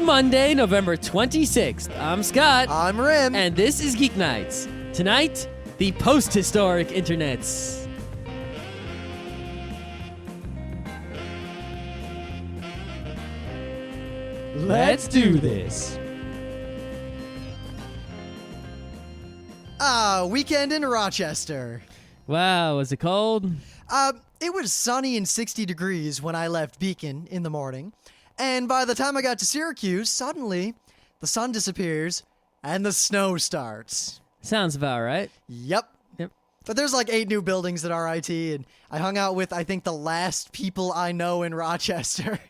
Monday, November 26th. I'm Scott. I'm Rim. And this is Geeknights. Tonight, the post-historic internets. Let's do this. Weekend in Rochester. Wow, was it cold? It was sunny and 60 degrees when I left Beacon in the morning. And by the time I got to Syracuse, suddenly the sun disappears and the snow starts. Sounds about right. Yep. But there's like 8 new buildings at RIT, and I hung out with, I think, the last people I know in Rochester.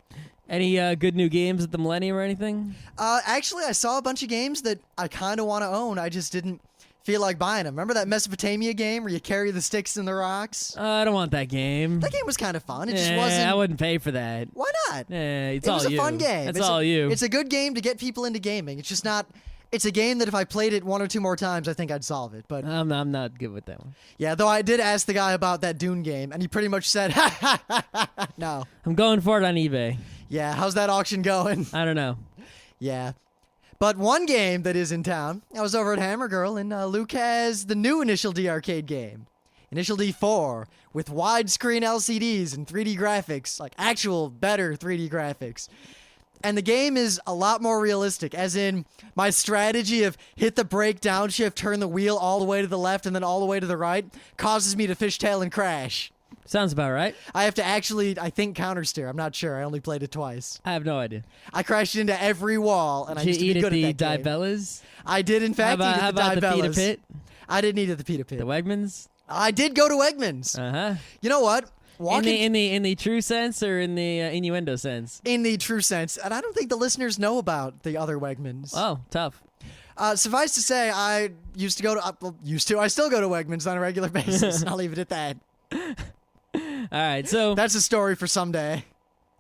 Any good new games at the Millennium or anything? Actually, I saw a bunch of games that I kind of want to own. I just didn't feel like buying them. Remember that Mesopotamia game where you carry the sticks and the rocks? I don't want that game. That game was kind of fun. It just wasn't... I wouldn't pay for that. Why not? It's it all was you. a fun game. That's all you. It's a good game to get people into gaming. It's just not... It's a game that if I played it 1 or 2 more times, I think I'd solve it. But I'm not good with that one. Yeah, though I did ask the guy about that Dune game, and he pretty much said, no. I'm going for it on eBay. Yeah, how's that auction going? I don't know. Yeah. But one game that is in town, I was over at Hammer Girl, and Luke has the new Initial D arcade game. Initial D 4, with widescreen LCDs and 3D graphics, like actual better 3D graphics. And the game is a lot more realistic, as in my strategy of hit the brake downshift, turn the wheel all the way to the left and then all the way to the right, causes me to fishtail and crash. Sounds about right. I have to actually, I think, countersteer. I'm not sure. I only played it twice. I have no idea. I crashed into every wall, and I Did used to you be eat good at at that the game. Dibellas? I did, in fact, eat How at the about the Pita Dibellas. Pit? I didn't eat at the Pita Pit. The Wegmans? I did go to Wegmans. Uh-huh. You know what? In the true sense or in the innuendo sense? In the true sense. And I don't think the listeners know about the other Wegmans. Oh, tough. Suffice to say, I used to go to... I still go to Wegmans on a regular basis, and I'll leave it at that. All right, so... That's a story for someday.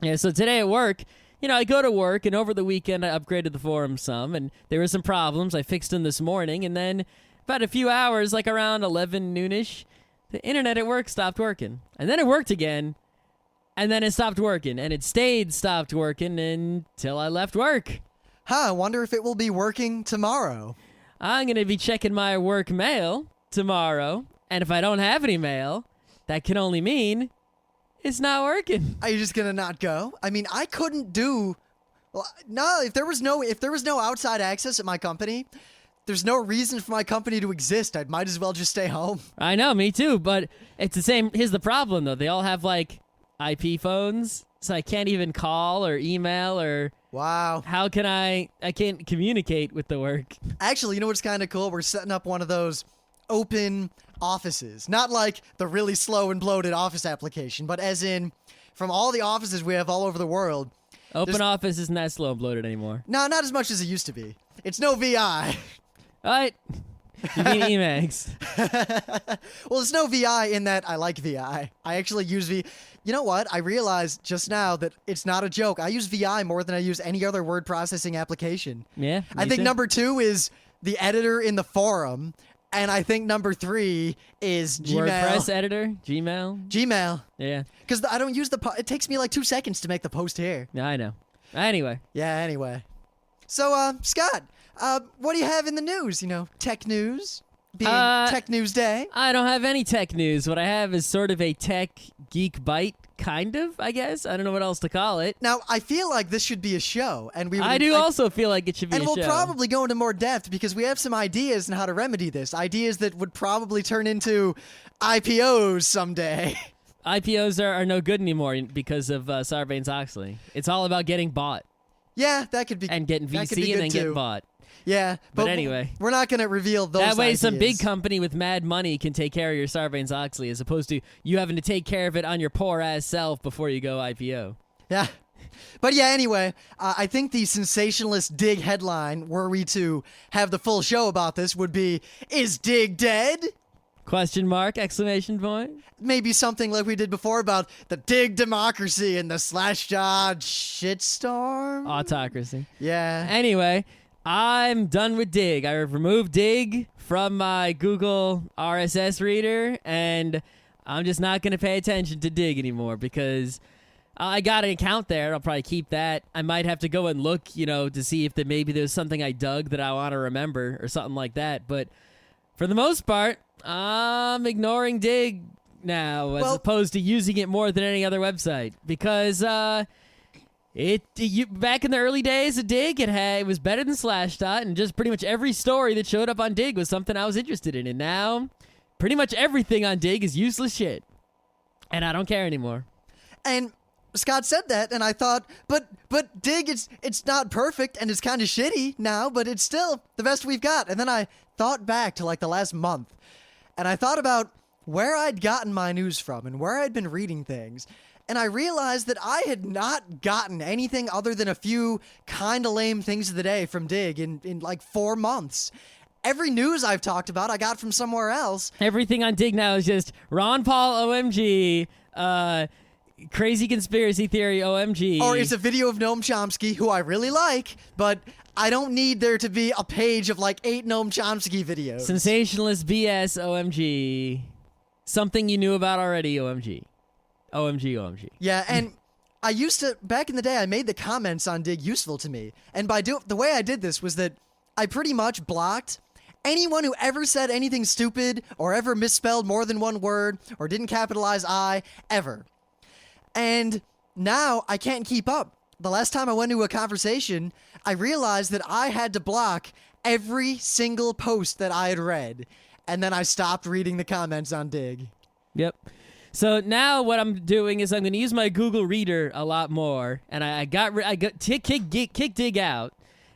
Yeah, so today at work, I go to work, and over the weekend I upgraded the forum some, and there were some problems. I fixed them this morning, and then about a few hours, like around 11 noonish, the internet at work stopped working. And then it worked again, and then it stopped working, and it stopped working until I left work. I wonder if it will be working tomorrow. I'm going to be checking my work mail tomorrow, and if I don't have any mail, that can only mean it's not working. Are you just going to not go? I mean, I couldn't do... Well, no, if there was no outside access at my company... There's no reason for my company to exist. I might as well just stay home. I know, me too, but it's the same. Here's the problem, though. They all have, IP phones, so I can't even call or email or... Wow. How can I can't communicate with the work. Actually, you know what's kind of cool? We're setting up one of those open offices. Not like the really slow and bloated Office application, but as in from all the offices we have all over the world. Open Office isn't that slow and bloated anymore. No, not as much as it used to be. It's no VI. All right. You mean Emacs. Well, it's no VI in that I like VI. I actually use You know what? I realized just now that it's not a joke. I use VI more than I use any other word processing application. Yeah, I think number 2 is the editor in the forum, and I think number 3 is Gmail. WordPress editor? Gmail? Yeah. Because I don't use it takes me like 2 seconds to make the post here. Yeah, I know. Anyway. Yeah, anyway. So, Scott, what do you have in the news? Tech news? Being Tech News Day. I don't have any tech news. What I have is sort of a tech geek bite, kind of, I guess. I don't know what else to call it. Now, I feel like this should be a show. I do also feel like it should be a show. And we'll probably go into more depth because we have some ideas on how to remedy this. Ideas that would probably turn into IPOs someday. IPOs are no good anymore because of Sarbanes-Oxley. It's all about getting bought. Yeah, that could be and getting VC and then getting bought. Yeah, but anyway, we're not going to reveal those. That way, ideas. some big company with mad money can take care of your Sarbanes-Oxley, as opposed to you having to take care of it on your poor ass self before you go IPO. Yeah, but yeah. Anyway, I think the sensationalist Dig headline, were we to have the full show about this, would be: "Is Dig dead?" Question mark! Exclamation point. Maybe something like we did before about the Dig democracy and the Slashdot shitstorm. Autocracy. Yeah. Anyway. I'm done with Dig. I removed Dig from my Google RSS reader, and I'm just not going to pay attention to Dig anymore because I got an account there. I'll probably keep that. I might have to go and look, to see if maybe there's something I dug that I want to remember or something like that. But for the most part, I'm ignoring Dig now as opposed to using it more than any other website because back in the early days of Dig, it was better than Slashdot, and just pretty much every story that showed up on Dig was something I was interested in. And now, pretty much everything on Dig is useless shit, and I don't care anymore. And Scott said that, and I thought, but Dig, it's not perfect, and it's kind of shitty now, but it's still the best we've got. And then I thought back to like the last month, and I thought about where I'd gotten my news from and where I'd been reading things, and I realized that I had not gotten anything other than a few kind of lame things of the day from Dig in like 4 months. Every news I've talked about, I got from somewhere else. Everything on Dig now is just Ron Paul OMG, crazy conspiracy theory OMG. Or it's a video of Noam Chomsky, who I really like, but I don't need there to be a page of like 8 Noam Chomsky videos. Sensationalist BS OMG. Something you knew about already OMG. OMG. Yeah, and I used to, back in the day, I made the comments on Dig useful to me. And the way I did this was that I pretty much blocked anyone who ever said anything stupid or ever misspelled more than one word or didn't capitalize I, ever. And now I can't keep up. The last time I went to a conversation, I realized that I had to block every single post that I had read. And then I stopped reading the comments on Dig. Yep. So now what I'm doing is I'm going to use my Google Reader a lot more, and I kick Dig out,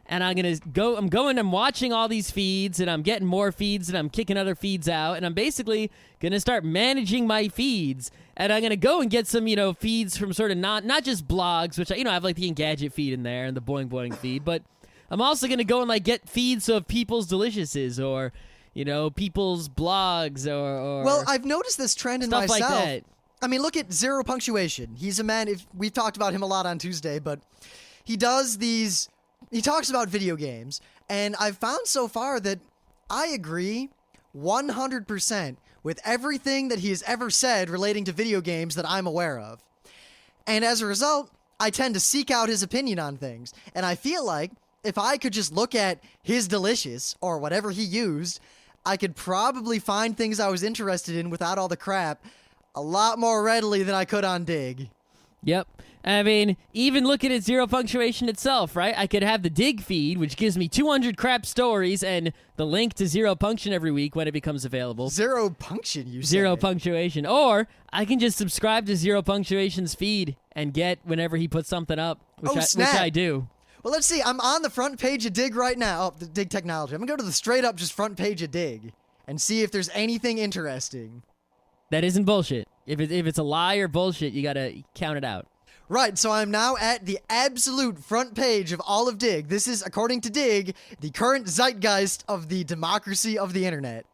and I'm watching all these feeds, and I'm getting more feeds, and I'm kicking other feeds out, and I'm basically going to start managing my feeds, and I'm going to go and get some, feeds from sort of not just blogs, which I have like the Engadget feed in there and the Boing Boing feed, but I'm also going to go and like get feeds of People's Deliciouses or people's blogs or Well, I've noticed this trend in stuff myself. like that. I mean, look at Zero Punctuation. He's a man, we've talked about him a lot on Tuesday, but he talks about video games, and I've found so far that I agree 100% with everything that he has ever said relating to video games that I'm aware of. And as a result, I tend to seek out his opinion on things, and I feel like if I could just look at his Delicious or whatever he used, I could probably find things I was interested in without all the crap a lot more readily than I could on Dig. Yep. I mean, even looking at Zero Punctuation itself, right? I could have the Dig feed, which gives me 200 crap stories and the link to Zero Punction every week when it becomes available. Zero Punction, you say? Zero Punctuation. Or I can just subscribe to Zero Punctuation's feed and get whenever he puts something up, which I do. Well, let's see. I'm on the front page of Dig right now. Oh, the Dig Technology. I'm going to go to the straight up just front page of Dig and see if there's anything interesting. That isn't bullshit. If it's a lie or bullshit, you got to count it out. Right, so I'm now at the absolute front page of all of Dig. This is, according to Dig, the current zeitgeist of the democracy of the internet.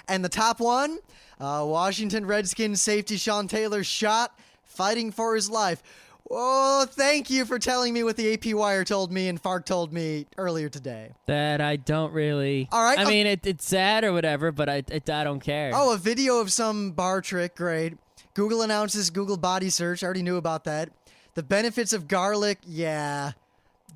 And the top one, Washington Redskins safety Sean Taylor shot, fighting for his life. Oh, thank you for telling me what the AP Wire told me and Fark told me earlier today. That I don't really... All right. I mean, it's sad or whatever, but I don't care. Oh, a video of some bar trick. Great. Google announces Google body search. I already knew about that. The benefits of garlic. Yeah.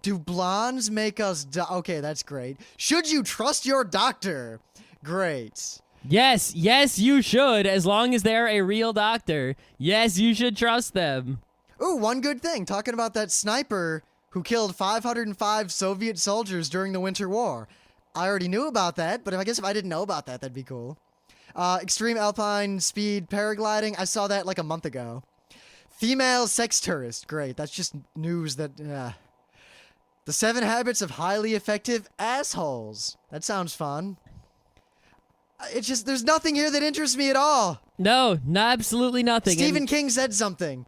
Do blondes make us... Okay, that's great. Should you trust your doctor? Great. Yes, you should, as long as they're a real doctor. Yes, you should trust them. Ooh, one good thing. Talking about that sniper who killed 505 Soviet soldiers during the Winter War. I already knew about that, but I guess if I didn't know about that, that'd be cool. Extreme alpine speed paragliding. I saw that like a month ago. Female sex tourist. Great. That's just news that... The 7 habits of highly effective assholes. That sounds fun. It's just, there's nothing here that interests me at all. No, absolutely nothing. Stephen King said something.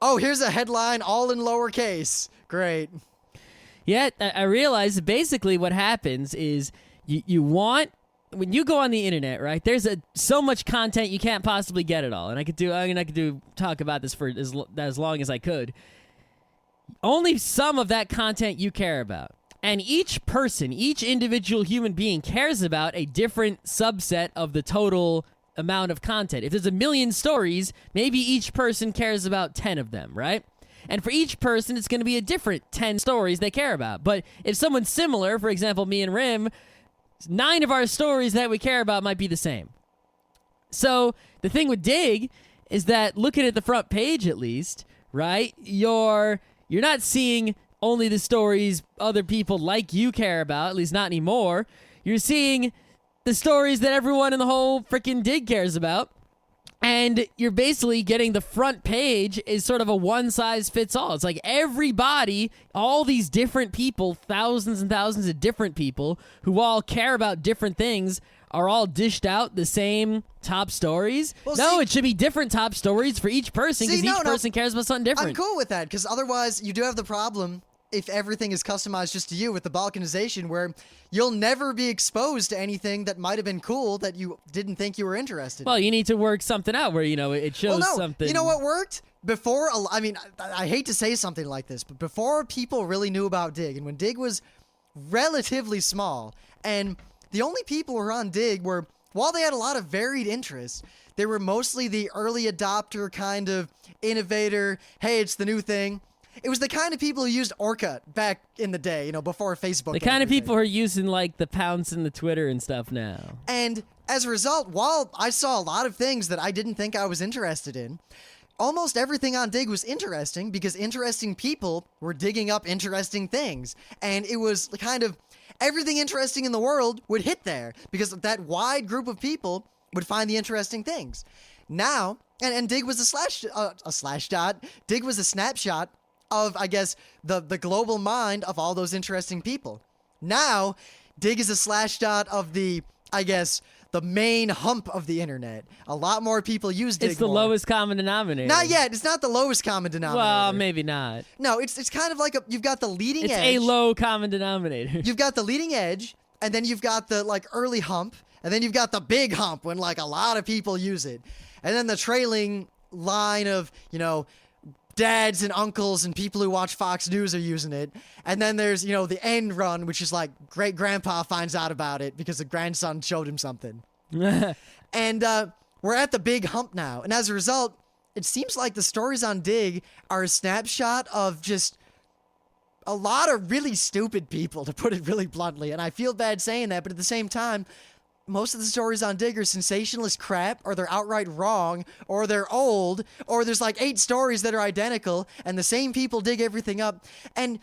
Oh, here's a headline all in lowercase. Great. Yeah, I realize basically what happens is you want, when you go on the internet, right, there's so much content you can't possibly get it all. And I could talk about this for as long as I could. Only some of that content you care about. And each person, each individual human being cares about a different subset of the total amount of content. If there's 1 million stories, maybe each person cares about 10 of them, right? And for each person, it's going to be a different 10 stories they care about. But if someone's similar, for example, me and Rim, 9 of our stories that we care about might be the same. So the thing with Dig is that looking at the front page, at least, right, you're not seeing only the stories other people like you care about, at least not anymore. You're seeing the stories that everyone in the whole freaking Dig cares about. And you're basically getting the front page is sort of a one-size-fits-all. It's like everybody, all these different people, thousands and thousands of different people who all care about different things are all dished out the same top stories. Well, no, it should be different top stories for each person because each person cares about something different. I'm cool with that because otherwise you do have the problem if everything is customized just to you with the balkanization where you'll never be exposed to anything that might have been cool that you didn't think you were interested in. Well, you need to work something out where, it shows something. You know what worked? Before, I mean, I hate to say something like this, but before people really knew about Dig, and when Dig was relatively small, and the only people who were on Dig were, while they had a lot of varied interests, they were mostly the early adopter kind of innovator, hey, it's the new thing. It was the kind of people who used Orkut back in the day, before Facebook. The kind of people who are using, like, the Pounce and the Twitter and stuff now. And as a result, while I saw a lot of things that I didn't think I was interested in, almost everything on Dig was interesting because interesting people were digging up interesting things. And it was kind of everything interesting in the world would hit there because that wide group of people would find the interesting things. Now, and Dig was a slash dot. Dig was a snapshot of, I guess, the global mind of all those interesting people. Now, Dig is a slash dot of the, I guess, the main hump of the internet. A lot more people use Dig. It's the lowest common denominator. Not yet. It's not the lowest common denominator. Well, maybe not. No, it's kind of like you've got the leading edge. It's a low common denominator. You've got the leading edge, and then you've got the, early hump, and then you've got the big hump when, a lot of people use it. And then the trailing line of, dads and uncles and people who watch Fox News are using it. And then there's, the end run, which is great grandpa finds out about it because the grandson showed him something. And we're at the big hump now. And as a result, it seems like the stories on Dig are a snapshot of just a lot of really stupid people, to put it really bluntly. And I feel bad saying that, but at the same time, most of the stories on Dig are sensationalist crap, or they're outright wrong, or they're old, or there's 8 stories that are identical, and the same people dig everything up. And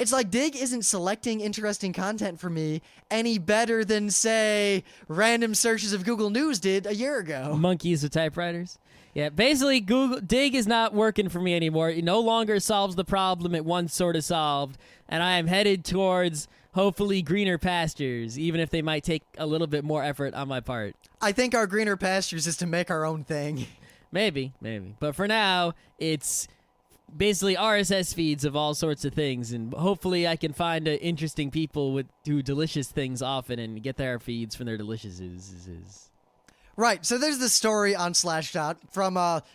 it's like Dig isn't selecting interesting content for me any better than, say, random searches of Google News did a year ago. Monkeys with typewriters. Yeah, basically, Dig is not working for me anymore. It no longer solves the problem it once sort of solved, and I am headed towards hopefully greener pastures, even if they might take a little bit more effort on my part. I think our greener pastures is to make our own thing. Maybe. But for now, it's basically RSS feeds of all sorts of things, and hopefully I can find interesting people who do delicious things often and get their feeds from their deliciouses. Right, so there's this story on Slashdot from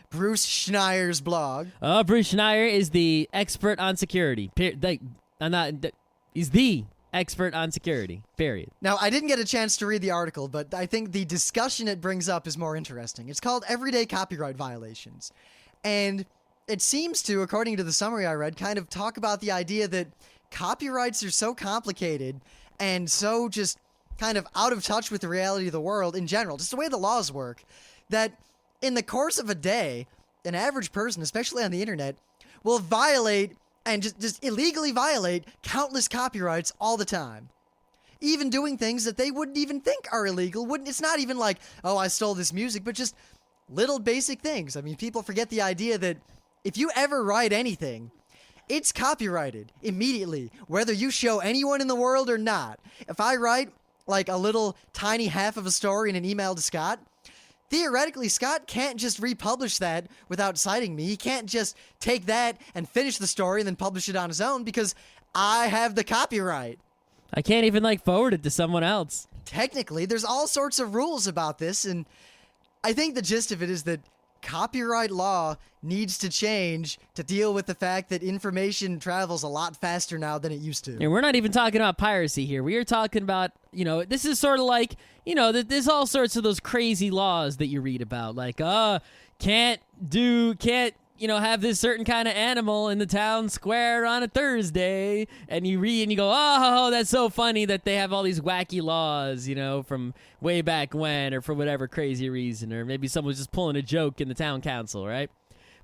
Bruce Schneier's blog. Bruce Schneier is the expert on security. He's the expert on security, period. Now, I didn't get a chance to read the article, but I think the discussion it brings up is more interesting. It's called Everyday Copyright Violations. And it seems to, according to the summary I read, kind of talk about the idea that copyrights are so complicated and so just kind of out of touch with the reality of the world in general, just the way the laws work, that in the course of a day, an average person, especially on the internet, will violate and just illegally violate countless copyrights all the time. Even doing things that they wouldn't even think are illegal. It's not even like, oh, I stole this music, but just little basic things. I mean, people forget the idea that if you ever write anything, it's copyrighted immediately, whether you show anyone in the world or not. If I write a little tiny half of a story in an email to Scott, theoretically, Scott can't just republish that without citing me. He can't just take that and finish the story and then publish it on his own because I have the copyright. I can't even, forward it to someone else. Technically, there's all sorts of rules about this, and I think the gist of it is that copyright law needs to change to deal with the fact that information travels a lot faster now than it used to. And we're not even talking about piracy here. We are talking about, this is sort of like, there's all sorts of those crazy laws that you read about. Can't have this certain kind of animal in the town square on a Thursday, and you read and you go, oh, that's so funny that they have all these wacky laws, from way back when, or for whatever crazy reason, or maybe someone's just pulling a joke in the town council, right?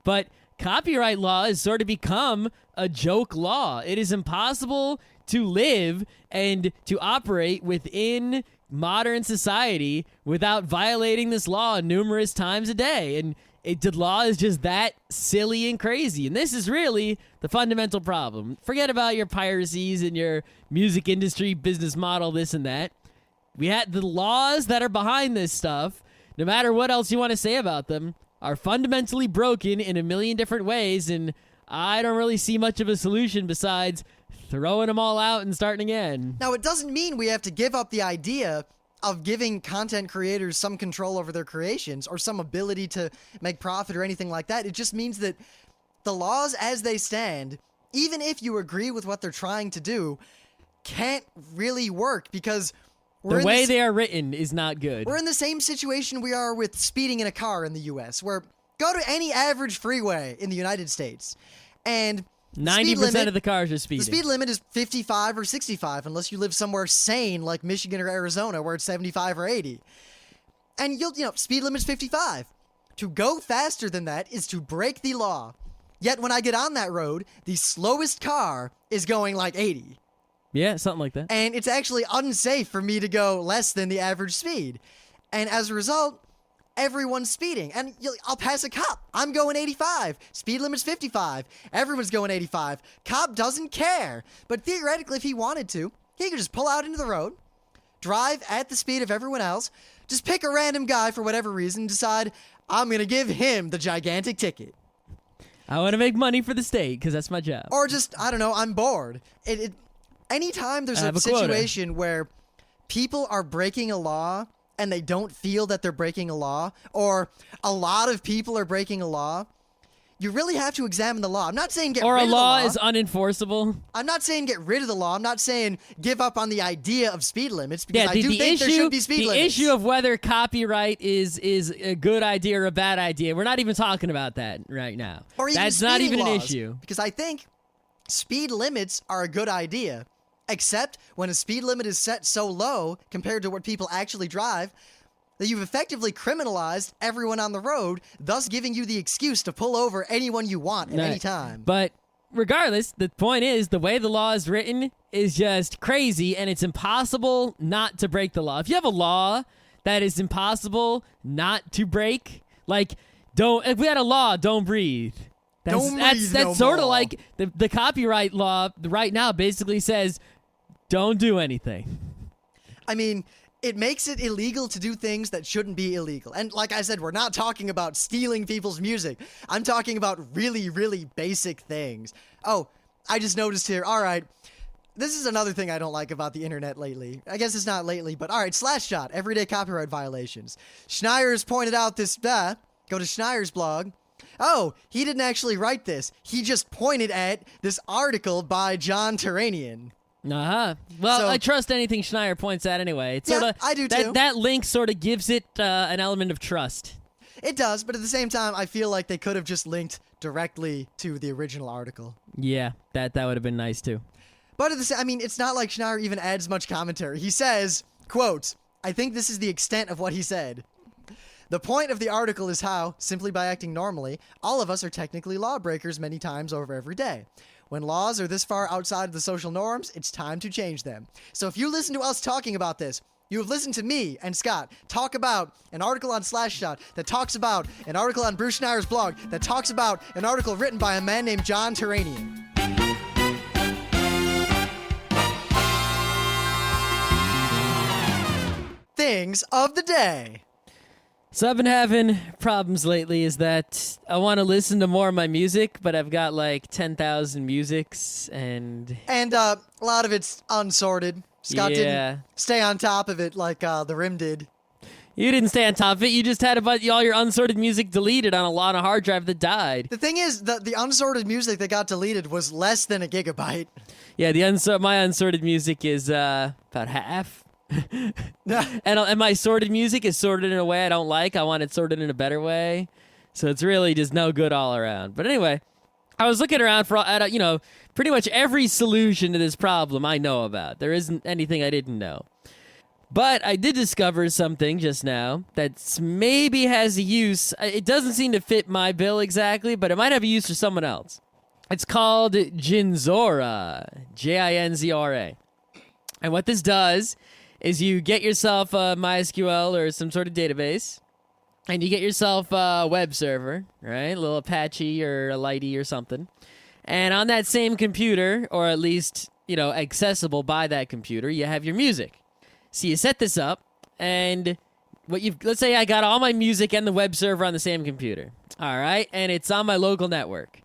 But copyright law has sort of become a joke law. It is impossible to live and to operate within modern society without violating this law numerous times a day. And the law is just that silly and crazy. And this is really the fundamental problem. Forget about your piracies and your music industry business model, this and that. We had the laws that are behind this stuff, no matter what else you want to say about them, are fundamentally broken in a million different ways, and I don't really see much of a solution besides throwing them all out and starting again. Now, it doesn't mean we have to give up the idea of giving content creators some control over their creations or some ability to make profit or anything like that. It just means that the laws as they stand, even if you agree with what they're trying to do, can't really work because the way they are written is not good. We're in the same situation we are with speeding in a car in the U.S., where go to any average freeway in the United States, and 90% of the cars are speeding. The speed limit is 55 or 65, unless you live somewhere sane like Michigan or Arizona, where it's 75 or 80. And speed limit's 55. To go faster than that is to break the law. Yet when I get on that road, the slowest car is going like 80. Yeah, something like that. And it's actually unsafe for me to go less than the average speed. And as a result, everyone's speeding. And I'll pass a cop. I'm going 85. Speed limit's 55. Everyone's going 85. Cop doesn't care. But theoretically, if he wanted to, he could just pull out into the road, drive at the speed of everyone else, just pick a random guy for whatever reason, and decide, I'm going to give him the gigantic ticket. I want to make money for the state, because that's my job. Or just, I don't know, I'm bored. Anytime there's a situation where people are breaking a law and they don't feel that they're breaking a law, or a lot of people are breaking a law, you really have to examine the law. I'm not saying get rid of the law. Or a law is unenforceable. I'm not saying get rid of the law. I'm not saying give up on the idea of speed limits, because I do think there should be speed limits. The issue of whether copyright is a good idea or a bad idea, we're not even talking about that right now. Or even That's not even laws, an issue. Because I think speed limits are a good idea. Except when a speed limit is set so low compared to what people actually drive that you've effectively criminalized everyone on the road, thus giving you the excuse to pull over anyone you want at any time. But regardless, the point is the way the law is written is just crazy, and it's impossible not to break the law. If you have a law that is impossible not to break, like if we had a law, don't breathe. That's sort of like the copyright law right now basically says don't do anything. I mean, it makes it illegal to do things that shouldn't be illegal. And like I said, we're not talking about stealing people's music. I'm talking about really, really basic things. Oh, I just noticed here. All right. This is another thing I don't like about the internet lately. I guess it's not lately, but all right. Slashshot, everyday copyright violations. Schneier's pointed out this, go to Schneier's blog. Oh, he didn't actually write this. He just pointed at this article by John Turanian. Well, I trust anything Schneier points at anyway. It's I do too. That link sort of gives it an element of trust. It does, but at the same time, I feel like they could have just linked directly to the original article. Yeah, that would have been nice too. But it's not like Schneier even adds much commentary. He says, quote, I think this is the extent of what he said. The point of the article is how, simply by acting normally, all of us are technically lawbreakers many times over every day. When laws are this far outside of the social norms, it's time to change them. So if you listen to us talking about this, you have listened to me and Scott talk about an article on Slashshot that talks about an article on Bruce Schneier's blog that talks about an article written by a man named John Turanian. Things of the day. So I've been having problems lately is that I want to listen to more of my music, but I've got like 10,000 musics and a lot of it's unsorted. Scott didn't stay on top of it like the Rim did. You didn't stay on top of it. You just had all your unsorted music deleted on a hard drive that died. The thing is, the unsorted music that got deleted was less than a gigabyte. Yeah, my unsorted music is about half. and my sorted music is sorted in a way I don't like. I want it sorted in a better way. So it's really just no good all around. But anyway, I was looking around for, pretty much every solution to this problem I know about. There isn't anything I didn't know. But I did discover something just now that maybe has a use. It doesn't seem to fit my bill exactly, but it might have a use for someone else. It's called Jinzora, Jinzra. And what this does is you get yourself a MySQL or some sort of database, and you get yourself a web server, right? A little Apache or a Lighty or something. And on that same computer, or at least, accessible by that computer, you have your music. So you set this up, and let's say I got all my music and the web server on the same computer. All right, and it's on my local network.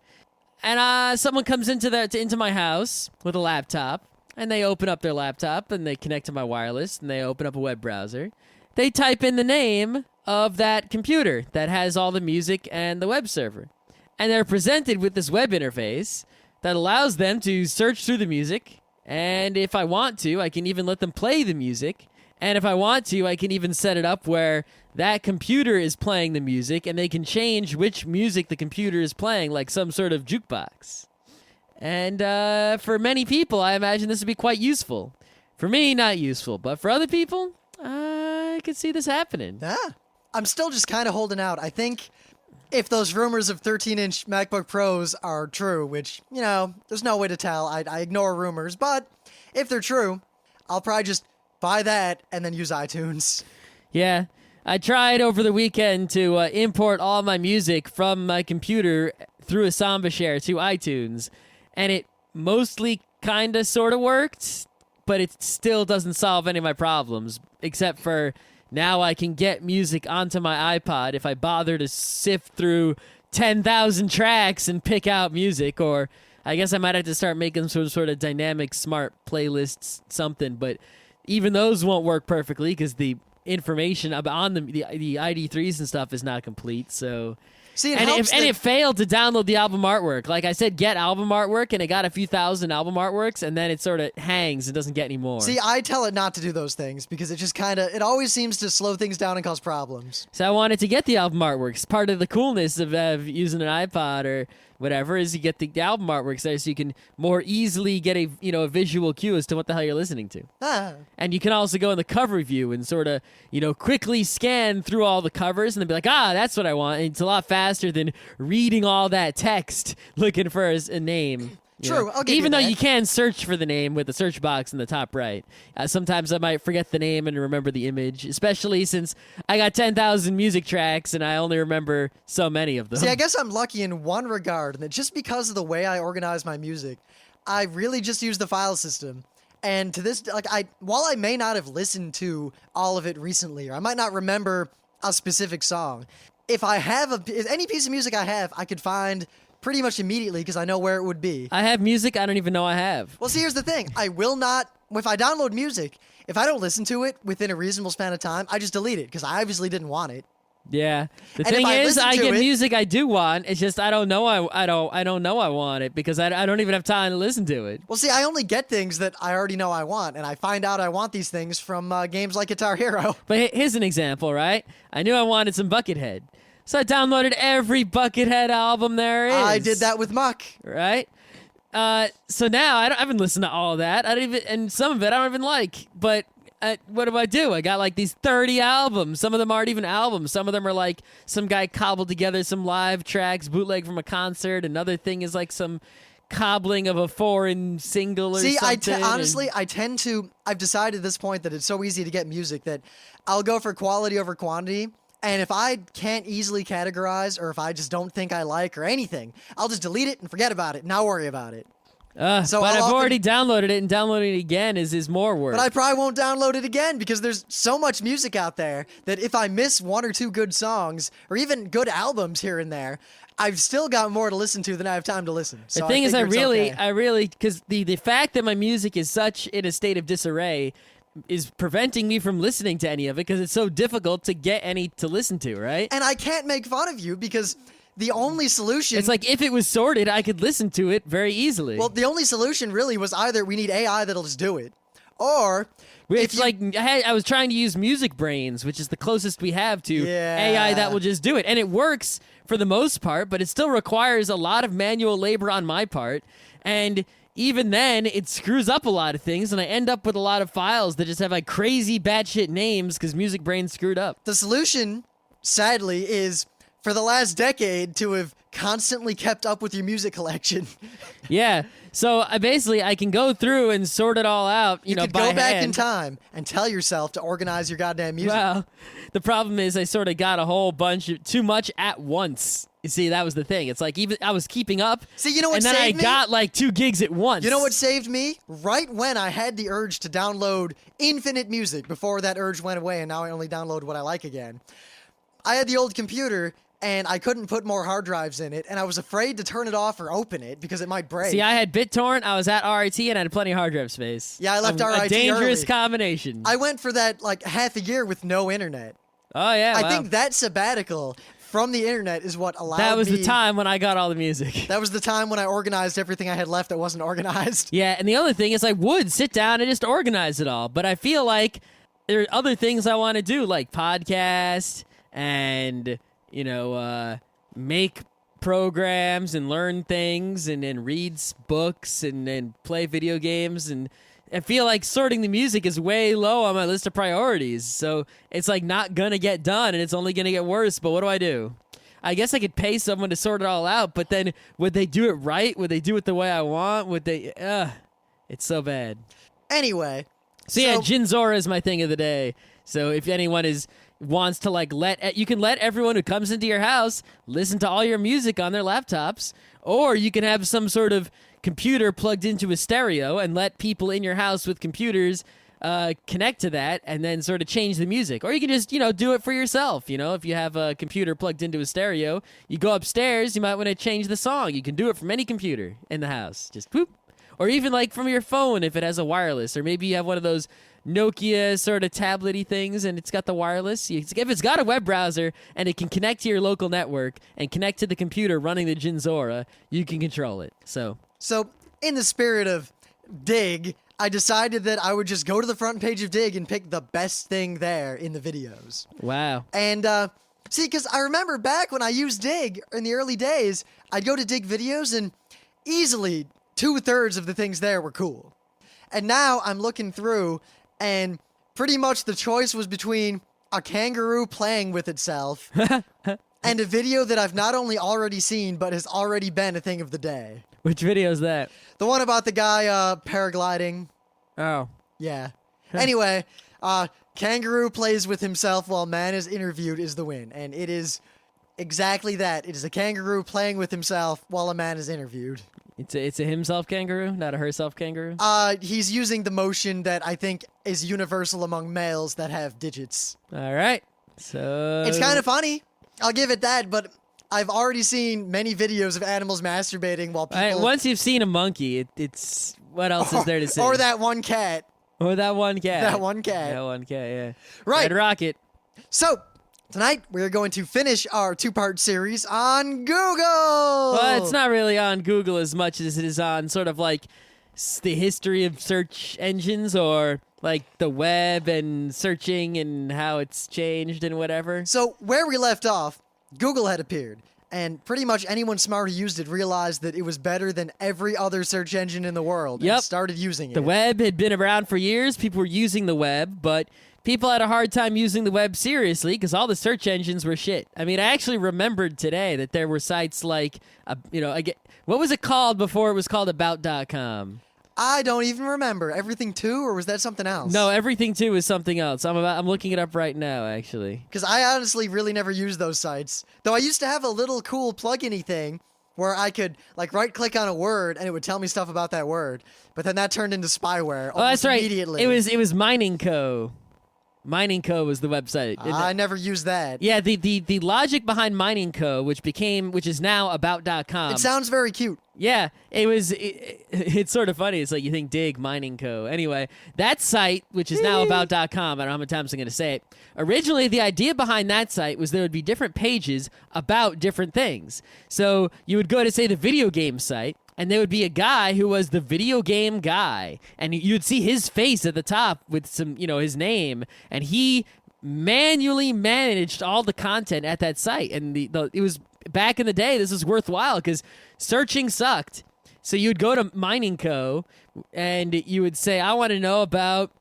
And someone comes into my house with a laptop, and they open up their laptop, and they connect to my wireless, and they open up a web browser. They type in the name of that computer that has all the music and the web server. And they're presented with this web interface that allows them to search through the music. And if I want to, I can even let them play the music. And if I want to, I can even set it up where that computer is playing the music and they can change which music the computer is playing, like some sort of jukebox. And for many people, I imagine this would be quite useful. For me, not useful. But for other people, I could see this happening. Yeah. I'm still just kind of holding out. I think if those rumors of 13-inch MacBook Pros are true, which, there's no way to tell. I ignore rumors. But if they're true, I'll probably just buy that and then use iTunes. Yeah. I tried over the weekend to import all my music from my computer through a Samba Share to iTunes. And it mostly kind of sort of worked, but it still doesn't solve any of my problems, except for now I can get music onto my iPod if I bother to sift through 10,000 tracks and pick out music, or I guess I might have to start making some sort of dynamic smart playlists, something, but even those won't work perfectly because the information on the ID3s and stuff is not complete, so... See, it failed to download the album artwork. Like I said, get album artwork, and it got a few thousand album artworks, and then it sort of hangs and doesn't get any more. See, I tell it not to do those things because it just it always seems to slow things down and cause problems. So I wanted to get the album artworks. Part of the coolness of using an iPod or whatever is you get the album artworks there so you can more easily get a visual cue as to what the hell you're listening to. And you can also go in the cover view and sort of, quickly scan through all the covers and then be like, that's what I want. And it's a lot faster than reading all that text looking for a name. True, I'll give Even you though that. you can search for the name with the search box in the top right. Sometimes I might forget the name and remember the image, especially since I got 10,000 music tracks and I only remember so many of them. See, I guess I'm lucky in one regard, and that just because of the way I organize my music, I really just use the file system. And to this, while I may not have listened to all of it recently, or I might not remember a specific song, if any piece of music I have, I could find pretty much immediately because I know where it would be. I have music I don't even know I have. Well, see, here's the thing. I will not, if I download music, if I don't listen to it within a reasonable span of time, I just delete it because I obviously didn't want it. Yeah. The And thing if I is, listen I to get it- music I do want. It's just I don't know I don't know I want it because I don't even have time to listen to it. Well, see, I only get things that I already know I want, and I find out I want these things from games like Guitar Hero. But here's an example, right? I knew I wanted some Buckethead. So I downloaded every Buckethead album there is. I did that with Muck. Right? So now I haven't listened to all of that. And some of it I don't even like. But what do? I got like these 30 albums. Some of them aren't even albums. Some of them are like some guy cobbled together some live tracks, bootleg from a concert. Another thing is like some cobbling of a foreign single or See, something. honestly, I've decided at this point that it's so easy to get music that I'll go for quality over quantity. And if I can't easily categorize, or if I just don't think I like or anything, I'll just delete it and forget about it and not worry about it. So but I'll I've already downloaded it, and downloading it again is more work. But I probably won't download it again because there's so much music out there that if I miss one or two good songs or even good albums here and there, I've still got more to listen to than I have time to listen. So The thing is, I figure it's okay. really, because the fact that my music is such in a state of disarray is preventing me from listening to any of it because it's so difficult to get any to listen to, right? And I can't make fun of you because the only solution... It's like if it was sorted, I could listen to it very easily. Well, the only solution really was either we need AI that'll just do it, Or It's like I was trying to use Music Brains, which is the closest we have to Yeah. AI that will just do it. And it works for the most part, but it still requires a lot of manual labor on my part. And even then, it screws up a lot of things, and I end up with a lot of files that just have like crazy batshit names because Music Brains screwed up. the solution, sadly, is for the last decade to have constantly kept up with your music collection. Yeah. So I can go through and sort it all out, You know, could by go back in hand. time and tell yourself to organize your goddamn music. Well, the problem is I sort of got a whole bunch of too much at once. You see, that was the thing. It's like even I was keeping up. See, you know what and then I saved me? got like 2 gigs at once. You know what saved me? Right when I had the urge to download infinite music before that urge went away and now I only download what I like again. I had the old computer and I couldn't put more hard drives in it and I was afraid to turn it off or open it because it might break. See, I had BitTorrent, I was at RIT, and I had plenty of hard drive space. Yeah, I left a RIT dangerous early. combination. I went for that like half a year with no internet. Oh, yeah. I wow. think that sabbatical from the internet is what allowed that was me... the time when I got all the music. That was the time when I organized everything I had left that wasn't organized. Yeah, and the other thing is I would sit down and just organize it all, but I feel like there are other things I want to do, like podcast and, make programs and learn things and read books and play video games. And I feel like sorting the music is way low on my list of priorities. So it's like not going to get done and it's only going to get worse. But what do I do? I guess I could pay someone to sort it all out, but then would they do it right? Would they do it the way I want? Would they? It's so bad. Anyway. So yeah, Jinzora is my thing of the day. So if anyone wants to you can let everyone who comes into your house listen to all your music on their laptops, or you can have some sort of computer plugged into a stereo and let people in your house with computers connect to that and then sort of change the music. Or you can just, do it for yourself. If you have a computer plugged into a stereo, you go upstairs, you might want to change the song. You can do it from any computer in the house. Just whoop. Or even like from your phone if it has a wireless. Or maybe you have one of those Nokia sort of tablet-y things and it's got the wireless. If it's got a web browser and it can connect to your local network and connect to the computer running the Jinzora, you can control it. So in the spirit of Dig, I decided that I would just go to the front page of Dig and pick the best thing there in the videos. wow. And, see, because I remember back when I used Dig in the early days, I'd go to Dig videos and easily 2/3 of the things there were cool. And now I'm looking through and pretty much the choice was between a kangaroo playing with itself and a video that I've not only already seen, but has already been a thing of the day. Which video is that? The one about the guy paragliding. Oh. Yeah. Anyway, kangaroo plays with himself while man is interviewed is the win. And it is exactly that. It is a kangaroo playing with himself while a man is interviewed. It's a himself kangaroo, not a herself kangaroo? He's using the motion that I think is universal among males that have digits. All right. So It's kind of funny. I'll give it that, but I've already seen many videos of animals masturbating while people... All right, once you've seen a monkey, it's... What else is there to say? Or that one cat. Or that one cat. That one cat. That one cat, yeah. Right. Red Rocket. So, tonight we're going to finish our 2-part series on Google! Well, it's not really on Google as much as it is on sort of like the history of search engines or like the web and searching and how it's changed and whatever. So, where we left off, Google had appeared. And pretty much anyone smart who used it realized that it was better than every other search engine in the world and started using it. The web had been around for years. People were using the web, but people had a hard time using the web seriously because all the search engines were shit. I mean, I actually remembered today that there were sites like, what was it called before it was called About.com? I don't even remember. Everything 2, or was that something else? No, Everything 2 is something else. I'm looking it up right now, actually. Because I honestly really never used those sites. Though I used to have a little cool plugin-y thing where I could like right-click on a word and it would tell me stuff about that word. But then that turned into spyware Oh, that's right. immediately. It was Mining Co. Mining Co. was the website. I never used that. Yeah, the logic behind Mining Co., which is now About.com. It sounds very cute. Yeah, it's sort of funny. It's like you think Dig, Mining Co. Anyway, that site, which is now About.com, I don't know how many times I'm going to say it. Originally, the idea behind that site was there would be different pages about different things. So you would go to, say, the video game site, and there would be a guy who was the video game guy, and you'd see his face at the top with some, his name, and he manually managed all the content at that site. And it was back in the day. This was worthwhile because searching sucked. So you'd go to Mining Co. and you would say, I want to know about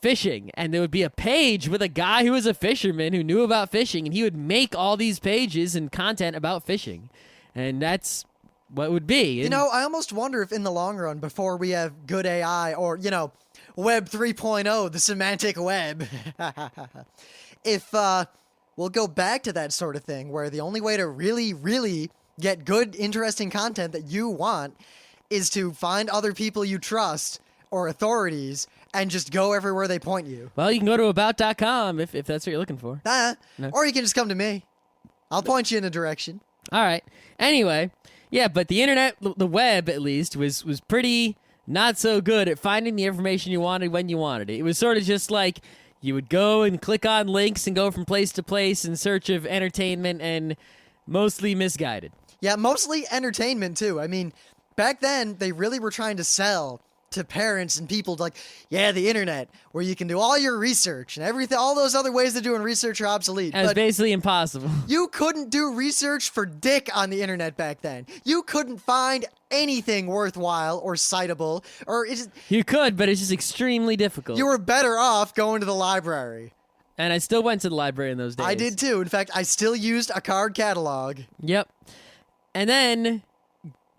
fishing, and there would be a page with a guy who was a fisherman who knew about fishing, and he would make all these pages and content about fishing, and that's what it would be. I almost wonder if in the long run, before we have good AI or Web 3.0, the semantic web, if we'll go back to that sort of thing where the only way to really, really get good, interesting content that you want is to find other people you trust or authorities and just go everywhere they point you. Well, you can go to about.com if that's what you're looking for. No. Or you can just come to me. I'll point you in a direction. All right. Anyway, yeah, but the internet, the web at least, was pretty not so good at finding the information you wanted when you wanted it. It was sort of just like you would go and click on links and go from place to place in search of entertainment, and mostly misguided. Yeah, mostly entertainment, too. I mean, back then, they really were trying to sell to parents and people like, yeah, the internet, where you can do all your research and everything. All those other ways of doing research are obsolete. It's basically impossible. You couldn't do research for dick on the internet back then. You couldn't find anything worthwhile or citable, or you could, but it's just extremely difficult. You were better off going to the library. And I still went to the library in those days. I did too. In fact, I still used a card catalog. Yep. And then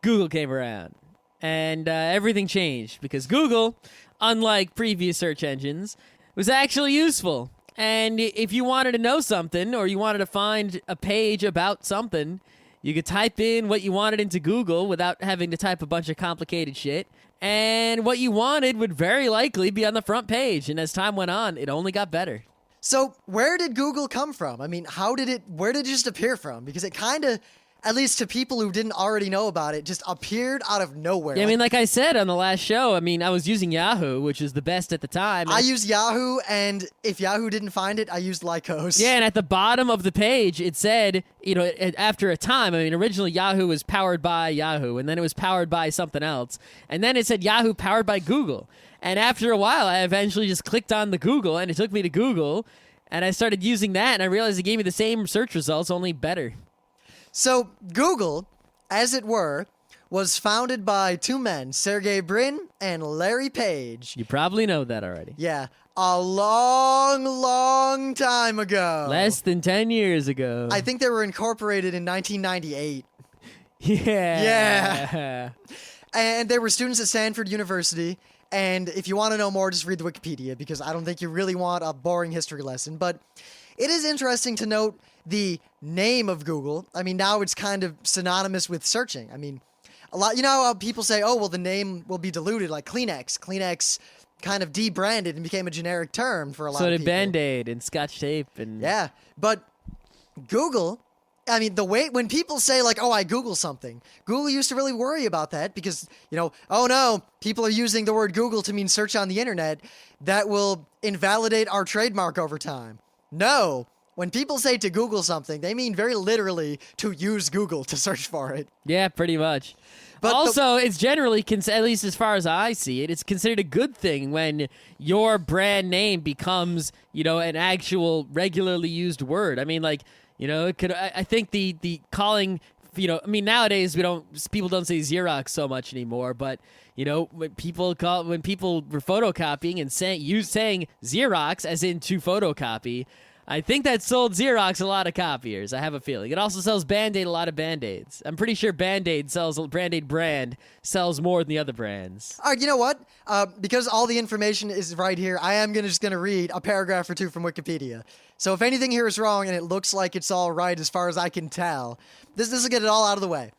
Google came around. And everything changed because Google, unlike previous search engines, was actually useful. And if you wanted to know something or you wanted to find a page about something, you could type in what you wanted into Google without having to type a bunch of complicated shit. And what you wanted would very likely be on the front page. And as time went on, it only got better. So where did Google come from? I mean, where did it just appear from? Because it kind of, at least to people who didn't already know about it, just appeared out of nowhere. Yeah, I mean, like I said on the last show, I was using Yahoo, which was the best at the time. I used Yahoo, and if Yahoo didn't find it, I used Lycos. Yeah, and at the bottom of the page, it said, after a time, originally Yahoo was powered by Yahoo, and then it was powered by something else. And then it said Yahoo powered by Google. And after a while, I eventually just clicked on the Google, and it took me to Google, and I started using that, and I realized it gave me the same search results, only better. So, Google, as it were, was founded by two men, Sergey Brin and Larry Page. You probably know that already. Yeah, a long, long time ago. Less than 10 years ago. I think they were incorporated in 1998. Yeah. And they were students at Stanford University. And if you want to know more, just read the Wikipedia, because I don't think you really want a boring history lesson. But it is interesting to note the name of Google. I mean, now it's kind of synonymous with searching. I mean, a lot, how people say, oh, well, the name will be diluted, like Kleenex. Kleenex kind of debranded and became a generic term for a lot of people. So did Band-Aid and Scotch tape. Yeah, but Google, I mean, the way, when people say, like, oh, I Google something, Google used to really worry about that because, oh no, people are using the word Google to mean search on the internet. That will invalidate our trademark over time. No. When people say to Google something, they mean very literally to use Google to search for it. Yeah, pretty much. But also, it's generally, at least as far as I see it, it's considered a good thing when your brand name becomes, an actual regularly used word. I mean, like, it could. I think the calling, nowadays people don't say Xerox so much anymore, but when people were photocopying and saying Xerox as in to photocopy. I think that sold Xerox a lot of copiers. I have a feeling. It also sells Band-Aid a lot of Band-Aids. I'm pretty sure Band-Aid brand sells more than the other brands. You know what? Because all the information is right here, I am just going to read a paragraph or two from Wikipedia. So if anything here is wrong and it looks like it's all right as far as I can tell, this will get it all out of the way.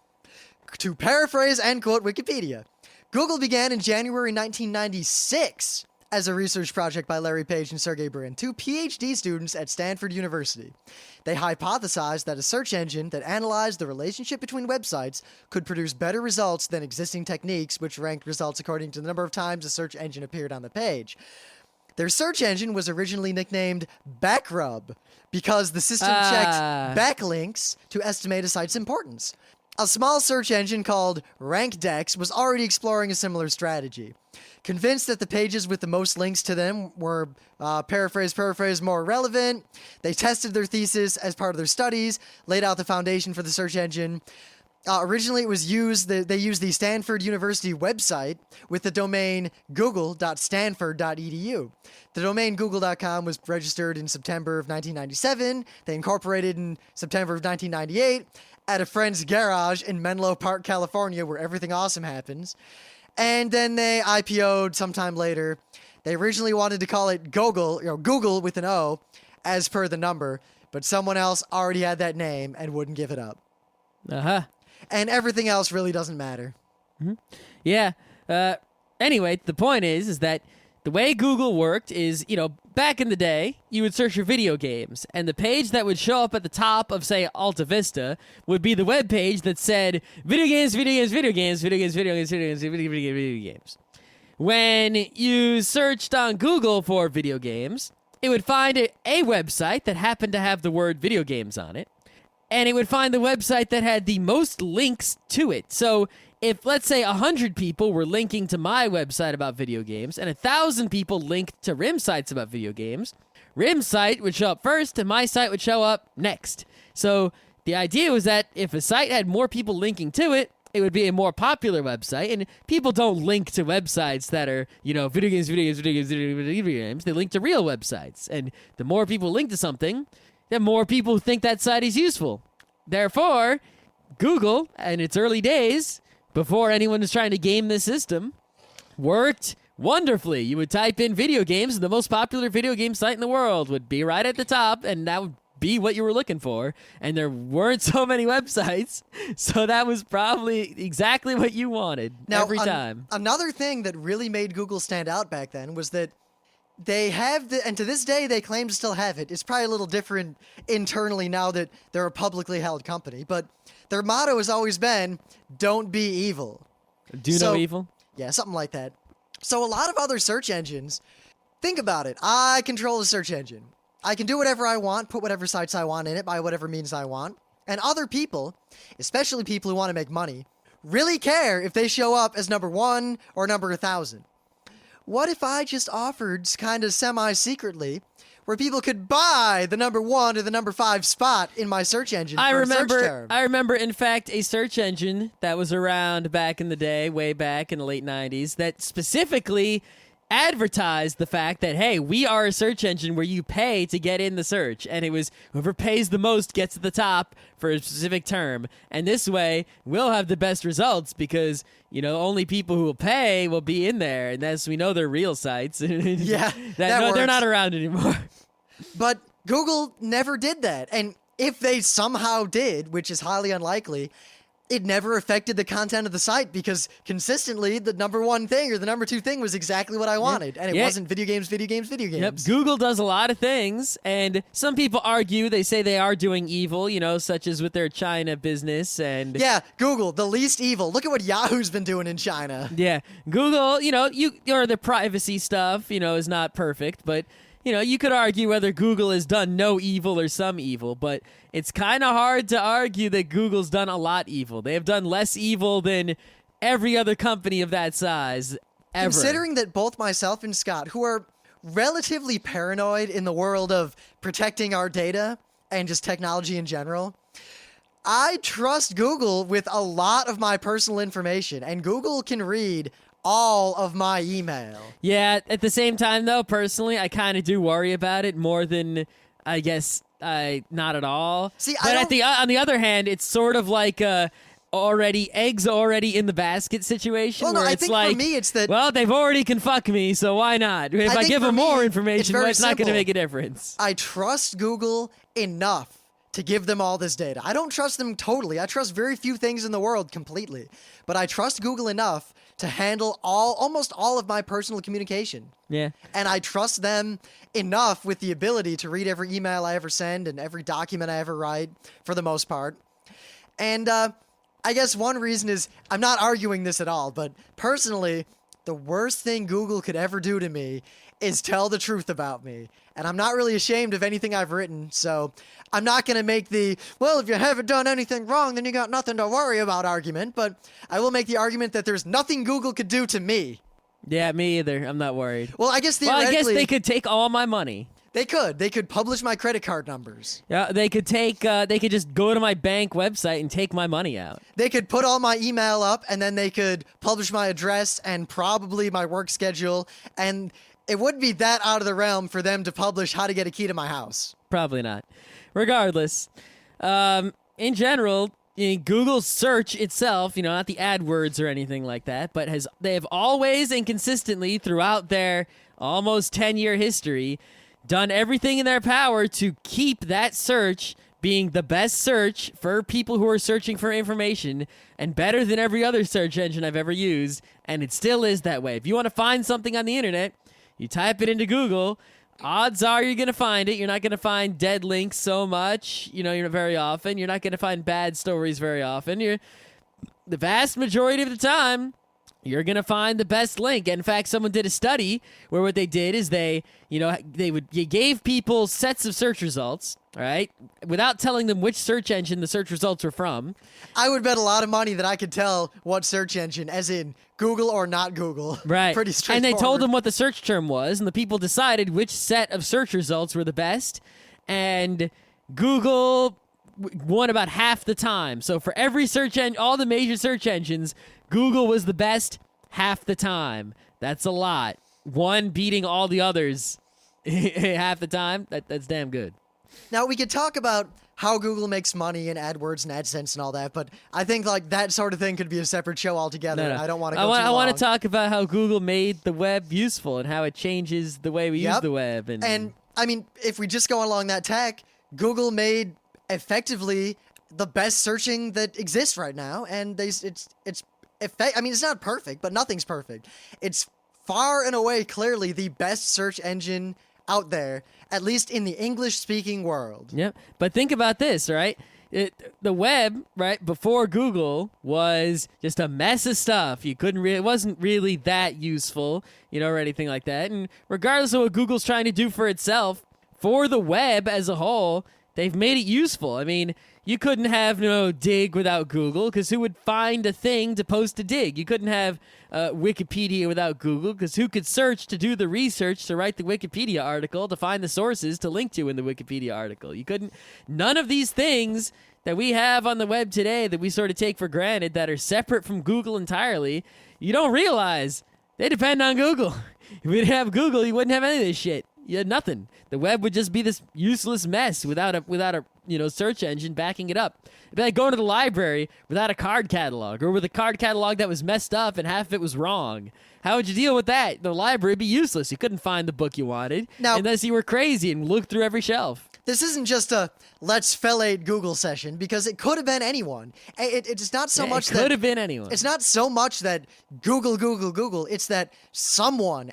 To paraphrase and quote Wikipedia, Google began in January 1996 as a research project by Larry Page and Sergey Brin, two PhD students at Stanford University. They hypothesized that a search engine that analyzed the relationship between websites could produce better results than existing techniques, which ranked results according to the number of times a search engine appeared on the page. Their search engine was originally nicknamed Backrub because the system checked backlinks to estimate a site's importance. A small search engine called RankDex was already exploring a similar strategy. Convinced that the pages with the most links to them were, paraphrase, more relevant, they tested their thesis as part of their studies, laid out the foundation for the search engine. Originally, they used the Stanford University website with the domain google.stanford.edu. The domain google.com was registered in September of 1997. They incorporated in September of 1998 at a friend's garage in Menlo Park, California, where everything awesome happens. And then they IPO'd sometime later. They originally wanted to call it Google with an O, as per the number, but someone else already had that name and wouldn't give it up. Uh-huh. And everything else really doesn't matter. Mm-hmm. Yeah. Anyway, the point is that the way Google worked is, back in the day, you would search for video games, and the page that would show up at the top of, say, Alta Vista would be the web page that said, video games, video games, video games, video games, video games, video games, video games. When you searched on Google for video games, it would find a website that happened to have the word video games on it, and it would find the website that had the most links to it. So if, let's say, 100 people were linking to my website about video games, and 1,000 people linked to Rim's sites about video games, Rim's site would show up first, and my site would show up next. So the idea was that if a site had more people linking to it, it would be a more popular website, and people don't link to websites that are, video games, video games, video games, video games. They link to real websites, and the more people link to something, the more people think that site is useful. Therefore, Google, in its early days, before anyone was trying to game this system, worked wonderfully. You would type in video games, and the most popular video game site in the world would be right at the top, and that would be what you were looking for. And there weren't so many websites, so that was probably exactly what you wanted every time. Another thing that really made Google stand out back then was that they have, and to this day they claim to still have it. It's probably a little different internally now that they're a publicly held company, but their motto has always been, don't be evil. Do no evil? Yeah, something like that. So a lot of other search engines, think about it. I control a search engine. I can do whatever I want, put whatever sites I want in it by whatever means I want. And other people, especially people who want to make money, really care if they show up as number 1 or number 1,000. What if I just offered kind of semi-secretly where people could buy the number 1 or the number 5 spot in my search engine for a search term? I remember, in fact, a search engine that was around back in the day, way back in the late 90s, that specifically advertised the fact that, hey, we are a search engine where you pay to get in the search, and it was whoever pays the most gets to the top for a specific term, and this way we'll have the best results because only people who will pay will be in there, and as we know, they're real sites. Yeah, they're not around anymore. But Google never did that, and if they somehow did, which is highly unlikely, it never affected the content of the site because consistently the number 1 thing or the number 2 thing was exactly what I wanted. And it wasn't video games, video games, video games. Yep, Google does a lot of things, and some people argue, they say they are doing evil, such as with their China business. And yeah, Google, the least evil. Look at what Yahoo's been doing in China. Yeah, Google, or the privacy stuff, is not perfect, but you could argue whether Google has done no evil or some evil, but it's kind of hard to argue that Google's done a lot evil. They have done less evil than every other company of that size ever. Considering that both myself and Scott, who are relatively paranoid in the world of protecting our data and just technology in general, I trust Google with a lot of my personal information, and Google can read all of my email. Yeah, at the same time, though, personally, I kind of do worry about it more than, I guess, not at all. See, but on the other hand, it's sort of like eggs already in the basket situation. Well, no, where I it's think like, for me, it's that. Well, they've already can fuck me, so why not? If I give them more information, it's not going to make a difference. I trust Google enough to give them all this data. I don't trust them totally. I trust very few things in the world completely. But I trust Google enough to handle almost all of my personal communication. Yeah. And I trust them enough with the ability to read every email I ever send and every document I ever write, for the most part. And I guess one reason is, I'm not arguing this at all, but personally, the worst thing Google could ever do to me is tell the truth about me. And I'm not really ashamed of anything I've written, so I'm not going to make the, well, if you haven't done anything wrong, then you got nothing to worry about argument, but I will make the argument that there's nothing Google could do to me. Yeah, me either. I'm not worried. Well, I guess Well, theoretically... I guess they could take all my money. They could. They could publish my credit card numbers. Yeah, they could take. They could just go to my bank website and take my money out. They could put all my email up, and then they could publish my address and probably my work schedule, and it wouldn't be that out of the realm for them to publish how to get a key to my house. Probably not. Regardless, in general, Google search itself, not the AdWords or anything like that, but they have always and consistently throughout their almost 10-year history done everything in their power to keep that search being the best search for people who are searching for information and better than every other search engine I've ever used, and it still is that way. If you want to find something on the internet, you type it into Google, odds are you're going to find it. You're not going to find dead links so much, you're very often. You're not going to find bad stories very often. The vast majority of the time, you're going to find the best link. In fact, someone did a study where what they did is they gave people sets of search results, all right, without telling them which search engine the search results were from. I would bet a lot of money that I could tell what search engine, as in Google or not Google. Right. Pretty straightforward. And they told them what the search term was, and the people decided which set of search results were the best. And Google won about half the time. So for every search engine, all the major search engines, Google was the best half the time. That's a lot. One beating all the others half the time. That's damn good. Now, we could talk about how Google makes money and AdWords and AdSense and all that, but I think that sort of thing could be a separate show altogether. No. I don't want to go I too long. want to talk about how Google made the web useful and how it changes the way we use the web. And I mean, if we just go along that tack, Google made effectively the best searching that exists right now, and it's not perfect, but nothing's perfect. It's far and away clearly the best search engine out there, at least in the English-speaking world. Yep. But think about this, right? The web, right, before Google was just a mess of stuff. It wasn't really that useful, or anything like that. And regardless of what Google's trying to do for itself, for the web as a whole, they've made it useful. I mean, you couldn't have dig without Google, because who would find a thing to post to dig? You couldn't have Wikipedia without Google, because who could search to do the research to write the Wikipedia article to find the sources to link to in the Wikipedia article? You couldn't. None of these things that we have on the web today that we sort of take for granted that are separate from Google entirely, you don't realize they depend on Google. If we didn't have Google, you wouldn't have any of this shit. You had nothing. The web would just be this useless mess without a search engine backing it up. It'd be like going to the library without a card catalog, or with a card catalog that was messed up and half of it was wrong. How would you deal with that? The library would be useless. You couldn't find the book you wanted unless you were crazy and looked through every shelf. This isn't just a let's fellate Google session, because it could have been anyone. It's not so much that... It could have been anyone. It's not so much that Google. It's that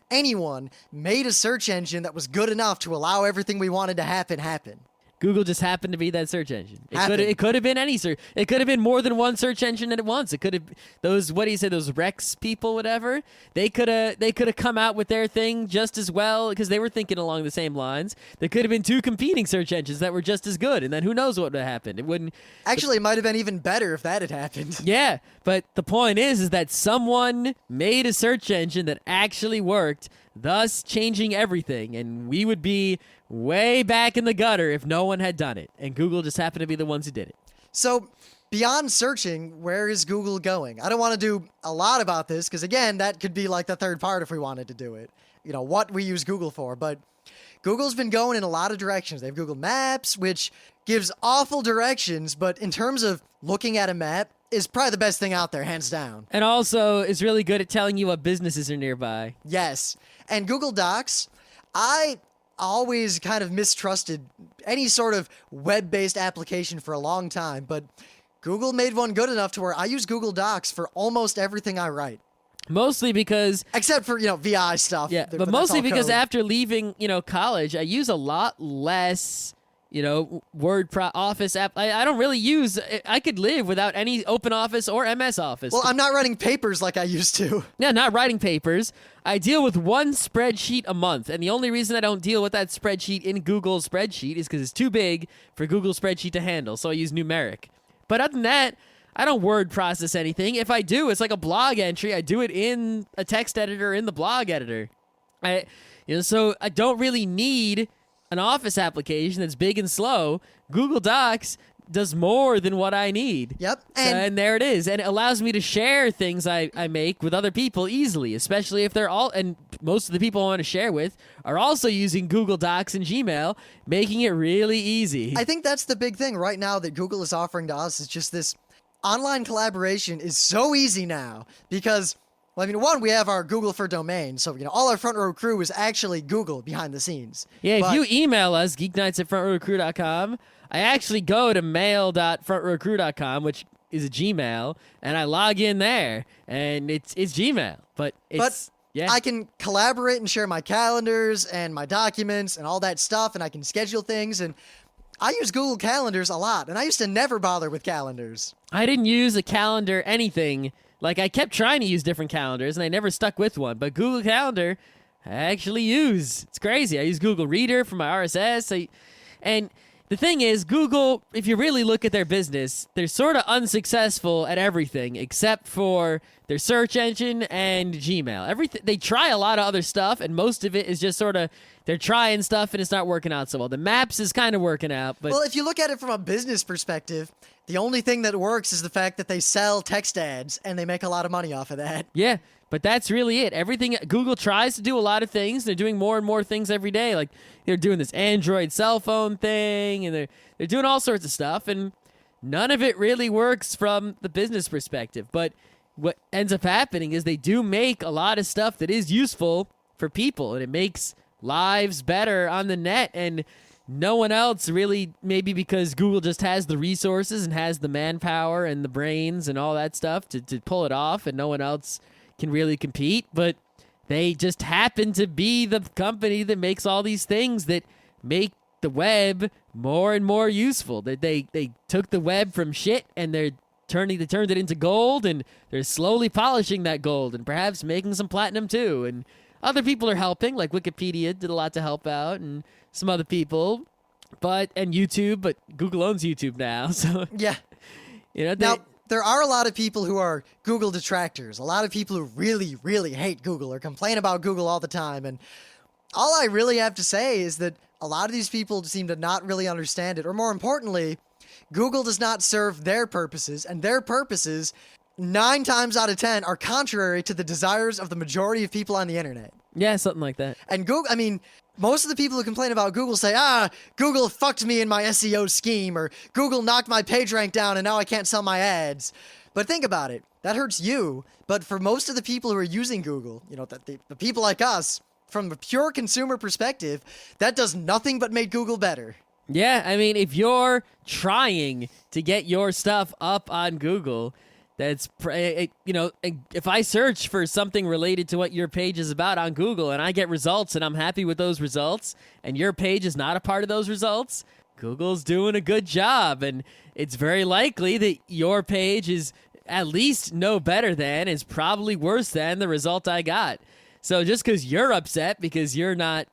anyone, made a search engine that was good enough to allow everything we wanted to happen. Google just happened to be that search engine. It could have been any search. It could have been more than one search engine at once. It could have those those Rex people, whatever. They could have come out with their thing just as well, because they were thinking along the same lines. There could have been two competing search engines that were just as good, and then who knows what would have happened. It wouldn't. Actually, it might have been even better if that had happened. Yeah, but the point is that someone made a search engine that actually worked, thus changing everything, and we would be way back in the gutter if no one had done it, and Google just happened to be the ones who did it. So, beyond searching, where is Google going? I don't want to do a lot about this, because again, that could be like the third part if we wanted to do it. What we use Google for, but Google's been going in a lot of directions. They have Google Maps, which gives awful directions, but in terms of looking at a map, is probably the best thing out there, hands down. And also is really good at telling you what businesses are nearby. Yes. And Google Docs, I always kind of mistrusted any sort of web-based application for a long time, but Google made one good enough to where I use Google Docs for almost everything I write. Mostly because... Except for, VI stuff. Yeah, but mostly because after leaving, college, I use a lot less Office app. I don't really use. I could live without any Open Office or MS Office. Well, I'm not writing papers like I used to. Yeah, not writing papers. I deal with one spreadsheet a month, and the only reason I don't deal with that spreadsheet in Google Spreadsheet is because it's too big for Google Spreadsheet to handle, so I use numeric. But other than that, I don't word process anything. If I do, it's like a blog entry. I do it in a text editor in the blog editor. So I don't really need an Office application that's big and slow. Google Docs does more than what I need. Yep. And there it is. And it allows me to share things I make with other people easily, especially if they're all, and most of the people I want to share with are also using Google Docs and Gmail, making it really easy. I think that's the big thing right now that Google is offering to us is just this online collaboration is so easy now because, well, I mean, one, we have our Google for domain, so all our front row crew is actually Google behind the scenes. Yeah, if you email us, geeknights@frontrowcrew.com, I actually go to mail.frontrowcrew.com, which is a Gmail, and I log in there, and it's Gmail, but I can collaborate and share my calendars and my documents and all that stuff, and I can schedule things, and I use Google Calendars a lot, and I used to never bother with calendars. I didn't use a calendar anything. Like, I kept trying to use different calendars, and I never stuck with one. But Google Calendar, I actually use. It's crazy. I use Google Reader for my RSS. And the thing is, Google, if you really look at their business, they're sort of unsuccessful at everything except for their search engine and Gmail. They try a lot of other stuff, and most of it is just sort of they're trying stuff, and it's not working out so well. The Maps is kind of working out. But well, if you look at it from a business perspective, the only thing that works is the fact that they sell text ads, and they make a lot of money off of that. Yeah, but that's really it. Everything Google tries to do a lot of things. They're doing more and more things every day. Like they're doing this Android cell phone thing, and they're doing all sorts of stuff, and none of it really works from the business perspective. But what ends up happening is they do make a lot of stuff that is useful for people, and it makes lives better on the net. And no one else really, maybe because Google just has the resources and has the manpower and the brains and all that stuff to pull it off, and no one else can really compete, but they just happen to be the company that makes all these things that make the web more and more useful. They took the web from shit, and they turned it into gold, and they're slowly polishing that gold and perhaps making some platinum too. And other people are helping, like Wikipedia did a lot to help out, and some other people, and YouTube, but Google owns YouTube now, so yeah. Now, there are a lot of people who are Google detractors, a lot of people who really, really hate Google or complain about Google all the time, and all I really have to say is that a lot of these people seem to not really understand it, or more importantly, Google does not serve their purposes, and their purposes, 9 times out of 10, are contrary to the desires of the majority of people on the internet. Yeah, something like that. And Google, most of the people who complain about Google say, Google fucked me in my SEO scheme, or Google knocked my page rank down and now I can't sell my ads. But think about it. That hurts you. But for most of the people who are using Google, the people like us, from a pure consumer perspective, that does nothing but make Google better. Yeah, if you're trying to get your stuff up on Google, if I search for something related to what your page is about on Google and I get results and I'm happy with those results and your page is not a part of those results, Google's doing a good job. And it's very likely that your page is at least no better than, is probably worse than the result I got. So just because you're upset because you're not,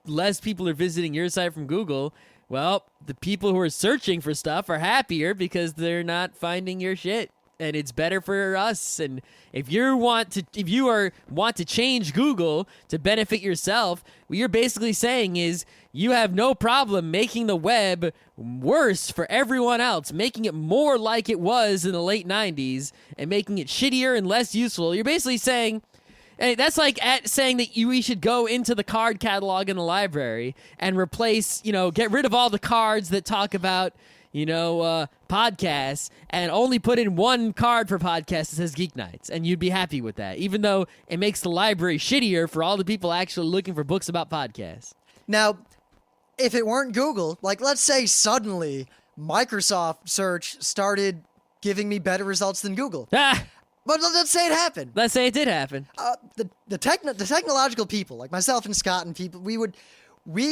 less people are visiting your site from Google, well, the people who are searching for stuff are happier because they're not finding your shit. And it's better for us. And if you want to change Google to benefit yourself, what you're basically saying is you have no problem making the web worse for everyone else, making it more like it was in the late 90s and making it shittier and less useful. You're basically saying, and that's like saying that we should go into the card catalog in the library and replace, get rid of all the cards that talk about podcasts, and only put in one card for podcasts that says Geeknights, and you'd be happy with that, even though it makes the library shittier for all the people actually looking for books about podcasts. Now, if it weren't Google, let's say suddenly Microsoft search started giving me better results than Google. But let's say it happened. Let's say it did happen. The technological people, like myself and Scott and people, we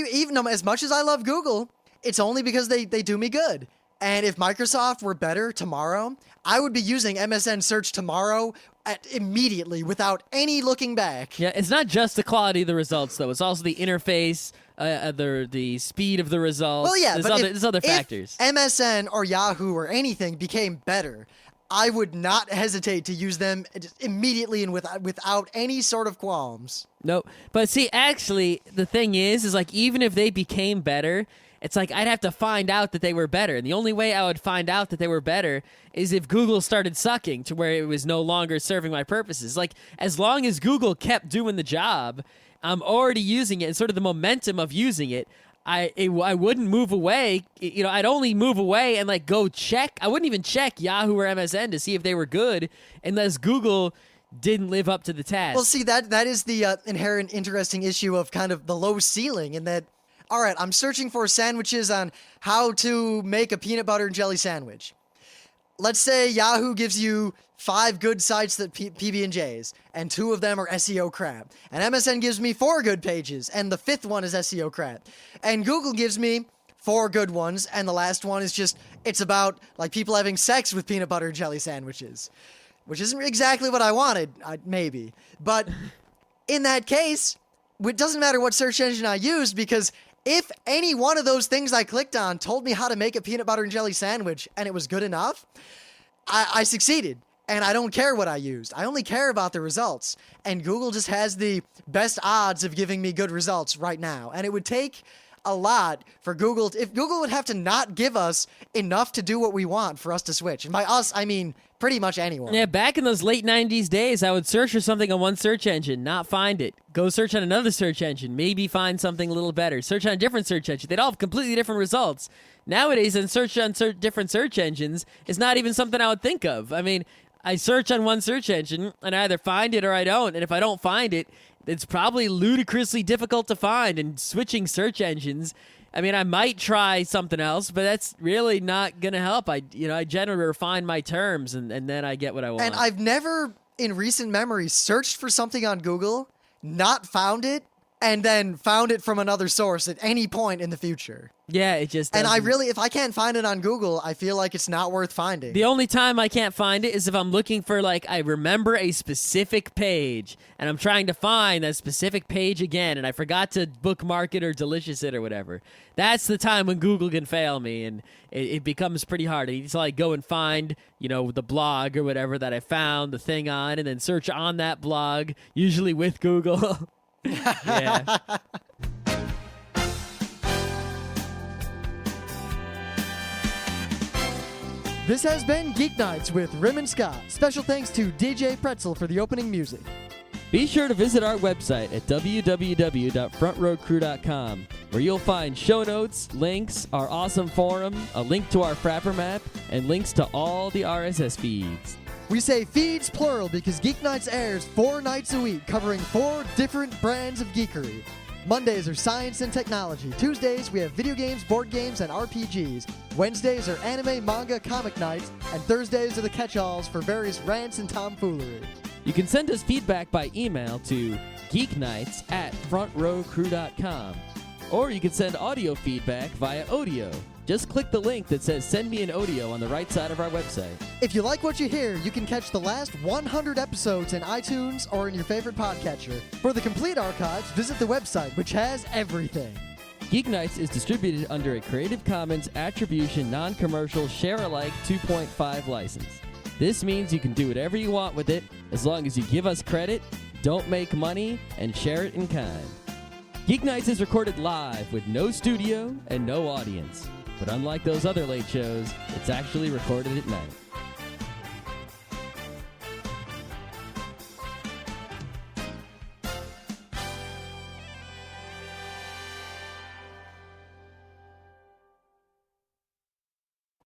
even though as much as I love Google, it's only because they do me good. And if Microsoft were better tomorrow, I would be using MSN Search tomorrow immediately without any looking back. Yeah, it's not just the quality of the results, though. It's also the interface, the speed of the results. Well, yeah, there's other factors. If MSN or Yahoo or anything became better, I would not hesitate to use them just immediately and without any sort of qualms. No, but see, actually, the thing is like even if they became better, it's like I'd have to find out that they were better. And the only way I would find out that they were better is if Google started sucking to where it was no longer serving my purposes. Like, as long as Google kept doing the job, I'm already using it, and sort of the momentum of using it, I wouldn't move away. I'd only move away and like go check. I wouldn't even check Yahoo or MSN to see if they were good unless Google didn't live up to the task. Well, see, that is the inherent interesting issue of kind of the low ceiling, in that, all right, I'm searching for sandwiches on how to make a peanut butter and jelly sandwich. Let's say Yahoo gives you 5 good sites that PB&J's, and 2 of them are SEO crap. And MSN gives me 4 good pages, and the 5th one is SEO crap. And Google gives me 4 good ones, and the last one is just, it's about like people having sex with peanut butter and jelly sandwiches. Which isn't exactly what I wanted, maybe. But in that case, it doesn't matter what search engine I used, because if any one of those things I clicked on told me how to make a peanut butter and jelly sandwich and it was good enough, I succeeded. And I don't care what I used. I only care about the results. And Google just has the best odds of giving me good results right now. And it would take a lot for Google. If Google would have to not give us enough to do what we want for us to switch. And by us, I mean pretty much anyone. Yeah, back in those late 90s days, I would search for something on one search engine, not find it. Go search on another search engine, maybe find something a little better. Search on a different search engine. They'd all have completely different results. Nowadays, and search on different search engines is not even something I would think of. I mean, I search on one search engine, and I either find it or I don't. And if I don't find it, it's probably ludicrously difficult to find. And switching search engines, I mean, I might try something else, but that's really not going to help. I generally refine my terms, and then I get what I want. And I've never, in recent memory, searched for something on Google, not found it, and then found it from another source at any point in the future. Yeah, it just doesn't. And if I can't find it on Google, I feel like it's not worth finding. The only time I can't find it is if I'm looking for, like, I remember a specific page, and I'm trying to find that specific page again, and I forgot to bookmark it or delicious it or whatever. That's the time when Google can fail me, and it becomes pretty hard. I need to, like, go and find, the blog or whatever that I found the thing on, and then search on that blog, usually with Google. Yeah. This has been Geek Nights with Rim and Scott. Special thanks to DJ Pretzel for the opening music. Be sure to visit our website at www.frontrowcrew.com, where you'll find show notes, links, our awesome forum, a link to our Frapper map, and links to all the RSS feeds. We say feeds plural because Geek Nights airs 4 nights a week, covering 4 different brands of geekery. Mondays are science and technology. Tuesdays, we have video games, board games, and RPGs. Wednesdays are anime, manga, comic nights. And Thursdays are the catch-alls for various rants and tomfoolery. You can send us feedback by email to geeknights@frontrowcrew.com. Or you can send audio feedback via Audio. Just click the link that says Send Me an Audio on the right side of our website. If you like what you hear, you can catch the last 100 episodes in iTunes or in your favorite podcatcher. For the complete archives, visit the website, which has everything. Geeknights is distributed under a Creative Commons Attribution Non-Commercial Share-alike 2.5 license. This means you can do whatever you want with it as long as you give us credit, don't make money, and share it in kind. Geeknights is recorded live with no studio and no audience. But unlike those other late shows, it's actually recorded at night.